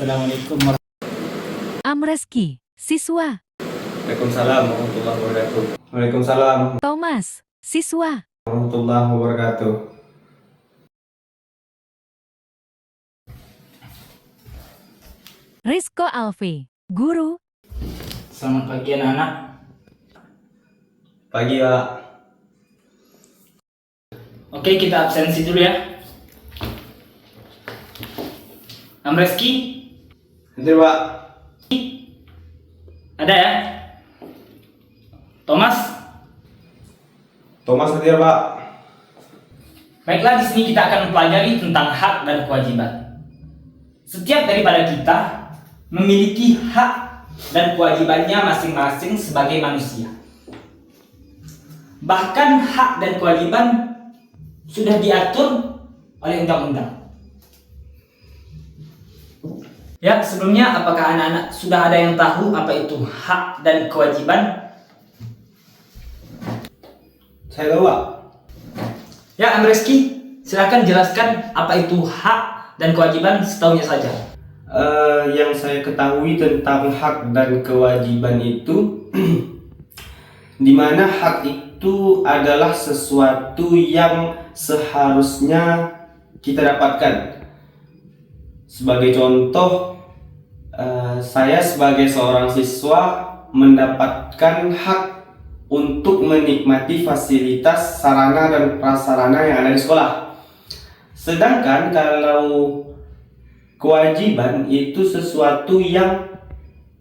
Assalamualaikum Amreski, siswa. Waalaikumsalam warahmatullahi wabarakatuh. Waalaikumsalam Thomas, siswa. warahmatullahi wabarakatuh. Rizko Alfi, guru. Selamat pagi anak-anak. Pagi Pak. Oke, kita absensi dulu ya. Amreski, Hadir Pak. ada ya? Thomas, Thomas hadir Pak. baiklah, di sini kita akan pelajari tentang hak dan kewajiban. Setiap daripada kita memiliki hak dan kewajibannya masing-masing sebagai manusia. Bahkan hak dan kewajiban sudah diatur oleh undang-undang. Ya, sebelumnya apakah anak-anak sudah ada yang tahu apa itu hak dan kewajiban? Saya tahu Pak. Ya, Amreski, silakan jelaskan apa itu hak dan kewajiban setahunya saja. Yang saya ketahui tentang hak dan kewajiban itu di mana hak itu adalah sesuatu yang seharusnya kita dapatkan. Sebagai contoh, saya sebagai seorang siswa mendapatkan hak untuk menikmati fasilitas sarana dan prasarana yang ada di sekolah. Sedangkan kalau kewajiban itu sesuatu yang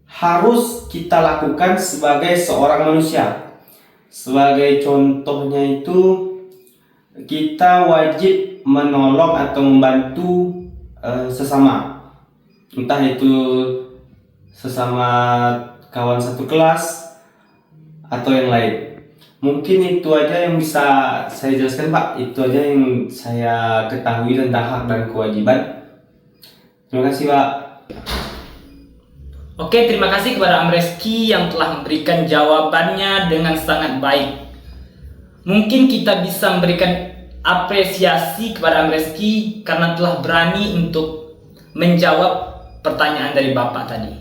harus kita lakukan sebagai seorang manusia. Sebagai contohnya itu, kita wajib menolong atau membantu sesama, entah itu sesama kawan satu kelas atau yang lain. Mungkin itu aja yang bisa saya jelaskan Pak. Itu aja yang saya ketahui tentang hak dan kewajiban. Terima kasih Pak. Oke, terima kasih kepada Amreski yang telah memberikan jawabannya dengan sangat baik. Mungkin kita bisa memberikan apresiasi kepada Amreski karena telah berani untuk menjawab pertanyaan dari Bapak tadi.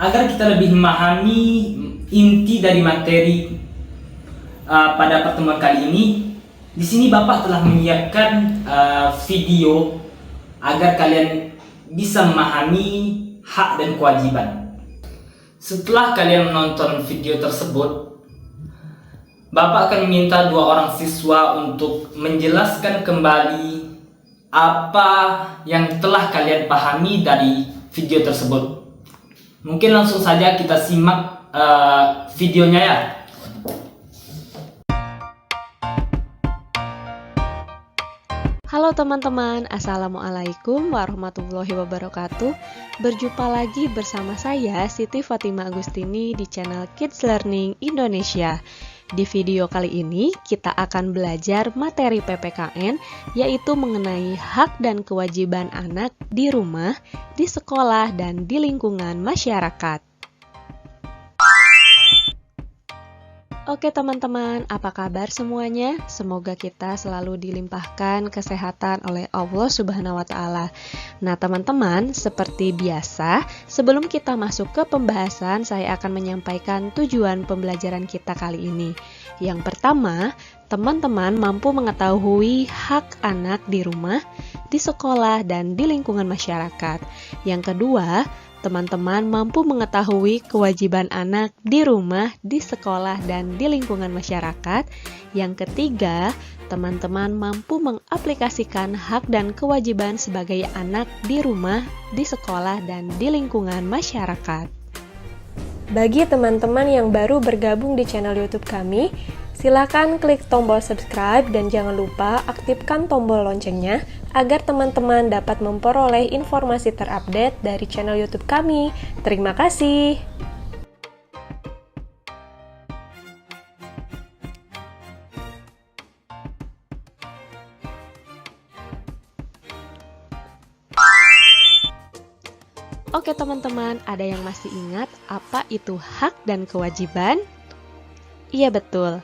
Agar kita lebih memahami inti dari materi pada pertemuan kali ini, di sini Bapak telah menyiapkan video agar kalian bisa memahami hak dan kewajiban. Setelah kalian menonton video tersebut, Bapak akan meminta dua orang siswa untuk menjelaskan kembali apa yang telah kalian pahami dari video tersebut. Mungkin langsung saja kita simak videonya ya. Halo teman-teman, Assalamualaikum warahmatullahi wabarakatuh. Berjumpa lagi bersama saya Siti Fatima Agustini di channel Kids Learning Indonesia. Di video kali ini kita akan belajar materi PPKN, yaitu mengenai hak dan kewajiban anak di rumah, di sekolah, dan di lingkungan masyarakat. Oke teman-teman, apa kabar semuanya? Semoga kita selalu dilimpahkan kesehatan oleh Allah Subhanahu wa Ta'ala. Nah teman-teman, seperti biasa, sebelum kita masuk ke pembahasan, saya akan menyampaikan tujuan pembelajaran kita kali ini. Yang pertama, teman-teman mampu mengetahui hak anak di rumah, di sekolah, dan di lingkungan masyarakat. Yang kedua, teman-teman mampu mengetahui kewajiban anak di rumah, di sekolah, dan di lingkungan masyarakat. Yang ketiga, teman-teman mampu mengaplikasikan hak dan kewajiban sebagai anak di rumah, di sekolah, dan di lingkungan masyarakat. Bagi teman-teman yang baru bergabung di channel YouTube kami, silakan klik tombol subscribe dan jangan lupa aktifkan tombol loncengnya agar teman-teman dapat memperoleh informasi terupdate dari channel YouTube kami. Terima kasih. Oke teman-teman, ada yang masih ingat apa itu hak dan kewajiban? Iya betul,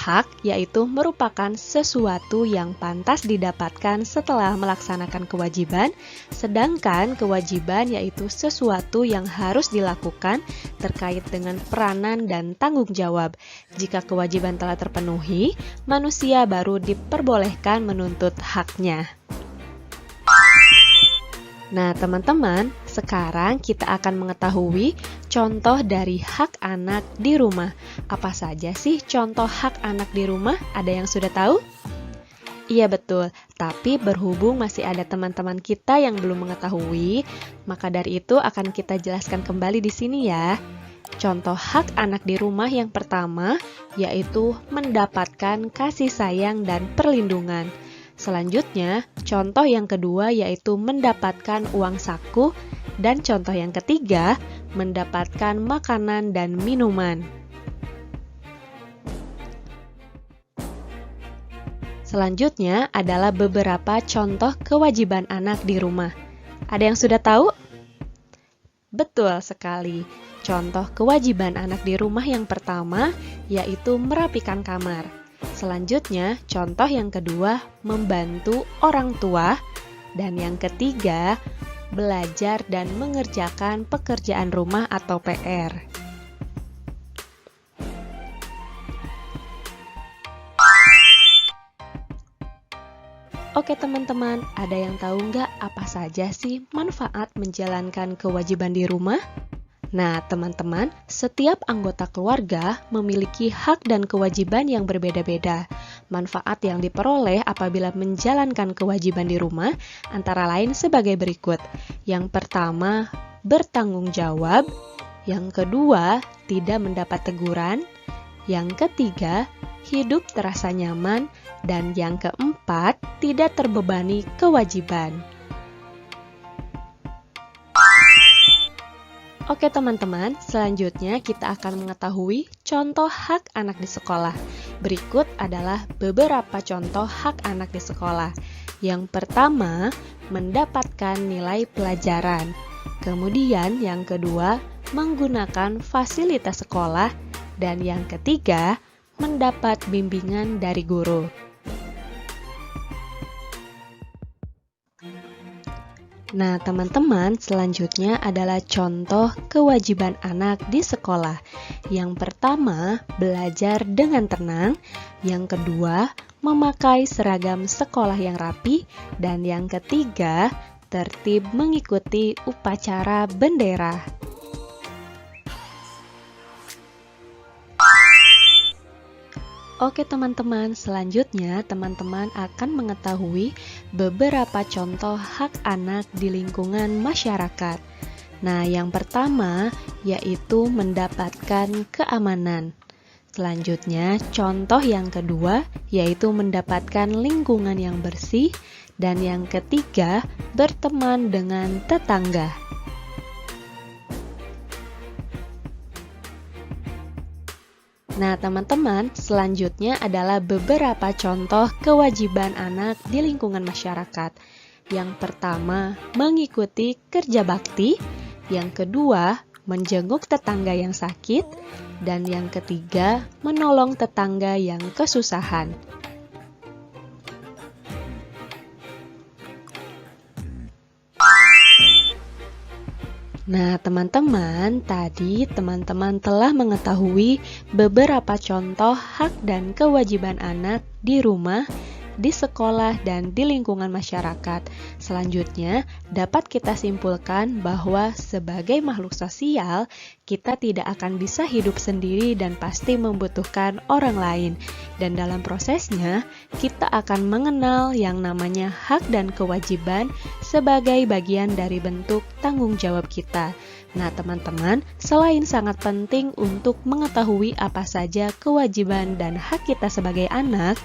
hak yaitu merupakan sesuatu yang pantas didapatkan setelah melaksanakan kewajiban, sedangkan kewajiban yaitu sesuatu yang harus dilakukan terkait dengan peranan dan tanggung jawab. Jika kewajiban telah terpenuhi, manusia baru diperbolehkan menuntut haknya. Nah, teman-teman, sekarang kita akan mengetahui contoh dari hak anak di rumah. Apa saja sih contoh hak anak di rumah? Ada yang sudah tahu? Iya betul, tapi berhubung masih ada teman-teman kita yang belum mengetahui, maka dari itu akan kita jelaskan kembali di sini ya. Contoh hak anak di rumah yang pertama yaitu mendapatkan kasih sayang dan perlindungan. Selanjutnya, contoh yang kedua yaitu mendapatkan uang saku, dan contoh yang ketiga, mendapatkan makanan dan minuman. Selanjutnya adalah beberapa contoh kewajiban anak di rumah. Ada yang sudah tahu? Betul sekali. Contoh kewajiban anak di rumah yang pertama yaitu merapikan kamar. Selanjutnya, contoh yang kedua, membantu orang tua. Dan yang ketiga, belajar dan mengerjakan pekerjaan rumah atau PR. Oke teman-teman, ada yang tahu nggak apa saja sih manfaat menjalankan kewajiban di rumah? Nah, teman-teman, setiap anggota keluarga memiliki hak dan kewajiban yang berbeda-beda. Manfaat yang diperoleh apabila menjalankan kewajiban di rumah antara lain sebagai berikut. Yang pertama, bertanggung jawab. Yang kedua, tidak mendapat teguran. Yang ketiga, hidup terasa nyaman. Dan yang keempat, tidak terbebani kewajiban. Oke teman-teman, selanjutnya kita akan mengetahui contoh hak anak di sekolah. Berikut adalah beberapa contoh hak anak di sekolah. Yang pertama, mendapatkan nilai pelajaran. Kemudian yang kedua, menggunakan fasilitas sekolah. Dan yang ketiga, mendapat bimbingan dari guru. Nah, teman-teman, selanjutnya adalah contoh kewajiban anak di sekolah. Yang pertama, belajar dengan tenang. Yang kedua, memakai seragam sekolah yang rapi. Dan yang ketiga, tertib mengikuti upacara bendera. Oke teman-teman, selanjutnya teman-teman akan mengetahui beberapa contoh hak anak di lingkungan masyarakat. Nah, yang pertama yaitu mendapatkan keamanan. Selanjutnya, contoh yang kedua yaitu mendapatkan lingkungan yang bersih. Dan yang ketiga, berteman dengan tetangga. Nah, teman-teman, selanjutnya adalah beberapa contoh kewajiban anak di lingkungan masyarakat. Yang pertama, mengikuti kerja bakti. Yang kedua, menjenguk tetangga yang sakit. Dan yang ketiga, menolong tetangga yang kesusahan. Nah, teman-teman, tadi teman-teman telah mengetahui beberapa contoh hak dan kewajiban anak di rumah, di sekolah, dan di lingkungan masyarakat. Selanjutnya, dapat kita simpulkan bahwa sebagai makhluk sosial, kita tidak akan bisa hidup sendiri dan pasti membutuhkan orang lain. Dan dalam prosesnya, kita akan mengenal yang namanya hak dan kewajiban sebagai bagian dari bentuk tanggung jawab kita. Nah, teman-teman, selain sangat penting untuk mengetahui apa saja kewajiban dan hak kita sebagai anak,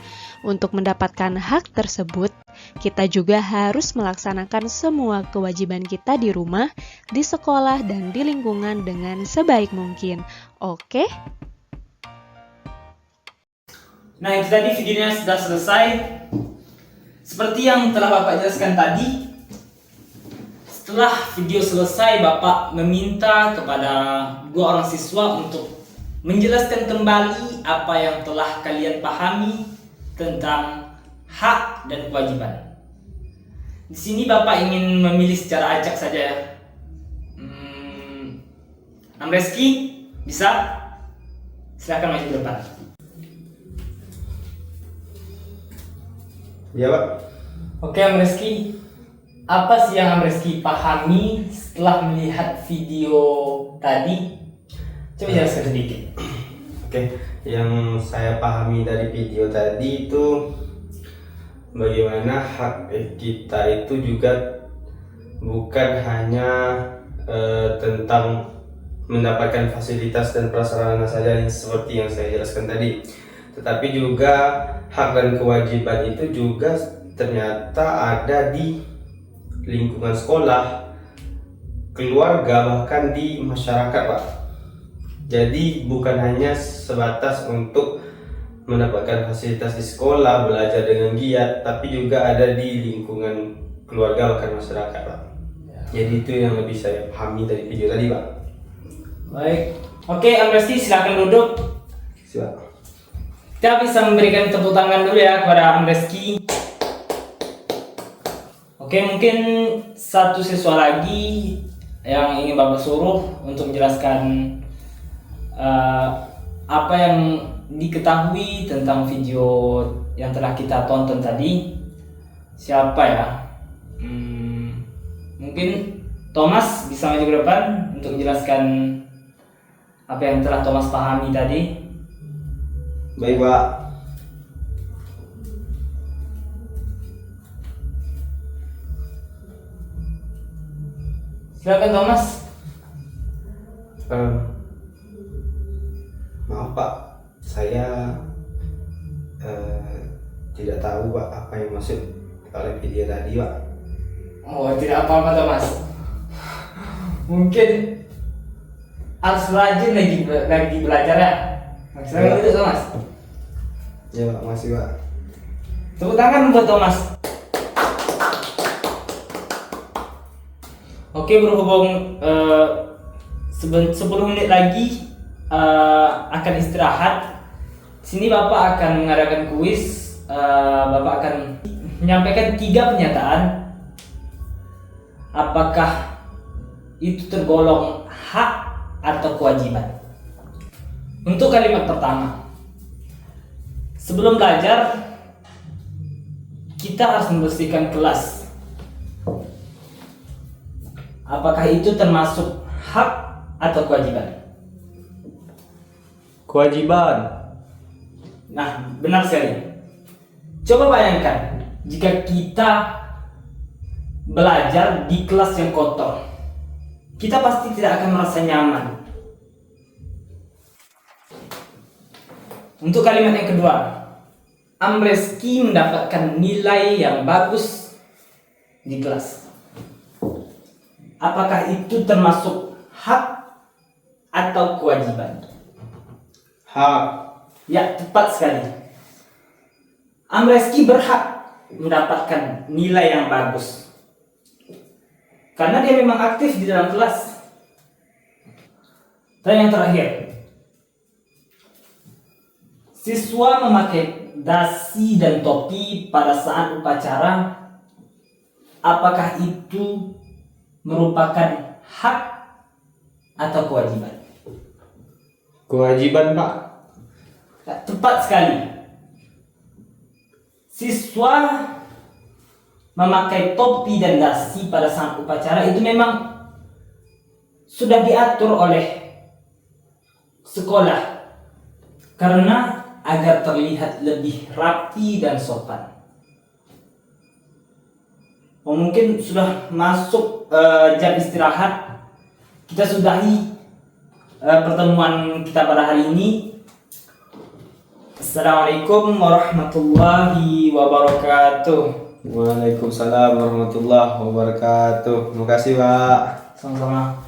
untuk mendapatkan hak tersebut, kita juga harus melaksanakan semua kewajiban kita di rumah, di sekolah, dan di lingkungan dengan sebaik mungkin. Oke? Nah, itu tadi videonya sudah selesai. Seperti yang telah Bapak jelaskan tadi, setelah video selesai, Bapak meminta kepada dua orang siswa untuk menjelaskan kembali apa yang telah kalian pahami tentang hak dan kewajiban. Di sini Bapak ingin memilih secara acak saja ya. Amreski, bisa? Silakan maju ke depan. Ya Pak. Oke Amreski, apa sih yang Amreski pahami setelah melihat video tadi? Coba jelaskan sedikit. Oke, yang saya pahami dari video tadi itu bagaimana hak kita itu juga bukan hanya tentang mendapatkan fasilitas dan prasarana saja yang seperti yang saya jelaskan tadi, tetapi juga hak dan kewajiban itu juga ternyata ada di lingkungan sekolah, keluarga, bahkan di masyarakat Pak. Jadi bukan hanya sebatas untuk mendapatkan fasilitas di sekolah, belajar dengan giat, tapi juga ada di lingkungan keluarga bahkan masyarakat Pak. Jadi itu yang lebih saya pahami dari video tadi Pak. Baik. Oke Amresti, silakan duduk. Siap. Kita bisa memberikan tepuk tangan dulu ya kepada Amreski. Oke, mungkin satu siswa lagi yang ingin Bapak suruh untuk menjelaskan apa yang diketahui tentang video yang telah kita tonton tadi. Siapa ya? Mungkin Thomas bisa maju ke depan untuk menjelaskan apa yang telah Thomas pahami tadi. Baik Pak. Silakan Thomas. Maaf Pak, saya tidak tahu Pak apa yang maksud oleh video tadi Pak. Oh, tidak apa-apa Thomas. Mungkin harus rajin lagi belajar ya. Silakan duduk Thomas. Ya Pak, makasih Pak. Tepuk tangan buat Thomas. Oke, berhubung 10 menit lagi akan istirahat. Sini Bapak akan mengadakan kuis. Bapak akan menyampaikan 3 pernyataan. Apakah itu tergolong hak atau kewajiban? Untuk kalimat pertama, sebelum belajar kita harus membersihkan kelas. Apakah itu termasuk hak atau kewajiban? Kewajiban. Nah, benar sekali. Coba bayangkan jika kita belajar di kelas yang kotor, kita pasti tidak akan merasa nyaman. Untuk kalimat yang kedua, Amreski mendapatkan nilai yang bagus di kelas. Apakah itu termasuk hak atau kewajiban? Hak. Ya, tepat sekali. Amreski berhak mendapatkan nilai yang bagus karena dia memang aktif di dalam kelas. Dan yang terakhir, siswa memakai dasi dan topi pada saat upacara. Apakah itu merupakan hak atau kewajiban? Kewajiban Pak. Ya, tepat sekali. Siswa memakai topi dan dasi pada saat upacara itu memang sudah diatur oleh sekolah karena agar terlihat lebih rapi dan sopan. Oh, mungkin sudah masuk jam istirahat. Kita sudahi pertemuan kita pada hari ini. Assalamualaikum warahmatullahi wabarakatuh. Waalaikumsalam warahmatullahi wabarakatuh. Terima kasih Pak. Sama-sama.